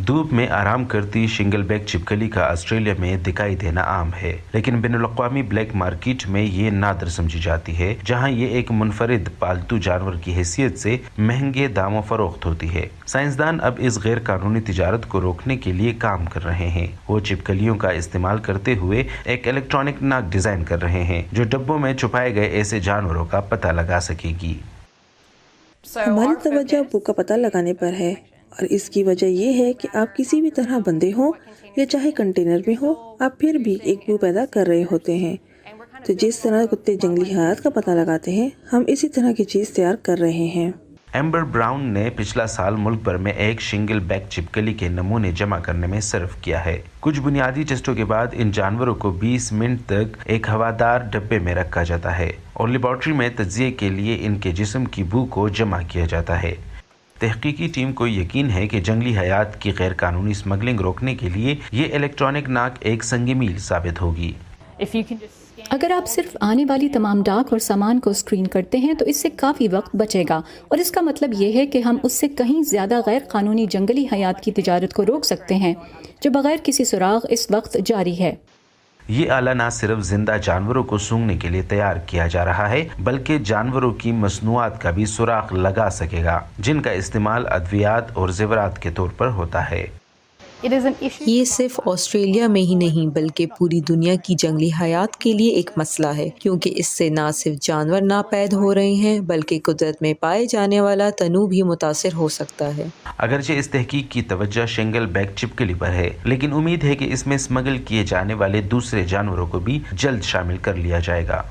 धूप में आराम करती शिंगल बैक छिपकली का ऑस्ट्रेलिया में दिखाई देना आम है, लेकिन बिनुल-अक़वामी ब्लैक मार्केट में ये नादिर समझी जाती है, जहां ये एक मुनफरिद पालतू जानवर की हैसियत से महंगे दामों फरोख्त होती है। साइंसदान अब इस गैर कानूनी तिजारत को रोकने के लिए काम कर रहे हैं। वो छिपकलियों का इस्तेमाल करते हुए एक इलेक्ट्रॉनिक नाक डिजाइन कर रहे हैं जो डब्बों में छुपाए गए ऐसे जानवरों का पता लगा सकेगी। हमारी तवज्जो बू का पता लगाने पर है, और इसकी वजह ये है कि आप किसी भी तरह बंधे हों या चाहे कंटेनर में हो, आप फिर भी एक बू पैदा कर रहे होते हैं। तो जिस तरह कुत्ते जंगली हयात का पता लगाते हैं, हम इसी तरह की चीज़ तैयार कर रहे हैं। एम्बर ब्राउन ने पिछला साल मुल्क भर में एक शिंगल बैक छिपकली के नमूने जमा करने में सर्फ किया है। कुछ बुनियादी टेस्टों के बाद इन जानवरों को 20 मिनट तक एक हवादार डब्बे में रखा जाता है और लेबॉर्ट्री में तज्जिए के लिए इनके जिस्म की बू को जमा किया जाता है। तहकीकी टीम को यकीन है कि जंगली हयात की गैर कानूनी स्मगलिंग रोकने के लिए ये इलेक्ट्रॉनिक नाक एक संग मील साबित होगी। अगर आप सिर्फ आने वाली तमाम डाक और सामान को स्क्रीन करते हैं तो इससे काफ़ी वक्त बचेगा, और इसका मतलब ये है कि हम उससे कहीं ज़्यादा गैर कानूनी जंगली हयात की तिजारत को रोक सकते हैं जो बगैर किसी सुराग इस वक्त जारी है। ये आला न सिर्फ जिंदा जानवरों को सूंघने के लिए तैयार किया जा रहा है, बल्कि जानवरों की मसनूआत का भी सुराग लगा सकेगा जिनका इस्तेमाल अद्वियात और ज़ेवरात के तौर पर होता है। ये सिर्फ ऑस्ट्रेलिया में ही नहीं बल्कि पूरी दुनिया की जंगली हयात के लिए एक मसला है, क्योंकि इससे न सिर्फ जानवर नापैद हो रहे हैं बल्कि कुदरत में पाए जाने वाला तनू भी मुतासिर हो सकता है। अगरचे इस तहकीक की तवज्जो शिंगल बैक छिपकली पर है, लेकिन उम्मीद है कि इसमें स्मगल किए जाने वाले दूसरे जानवरों को भी जल्द शामिल कर लिया जाएगा।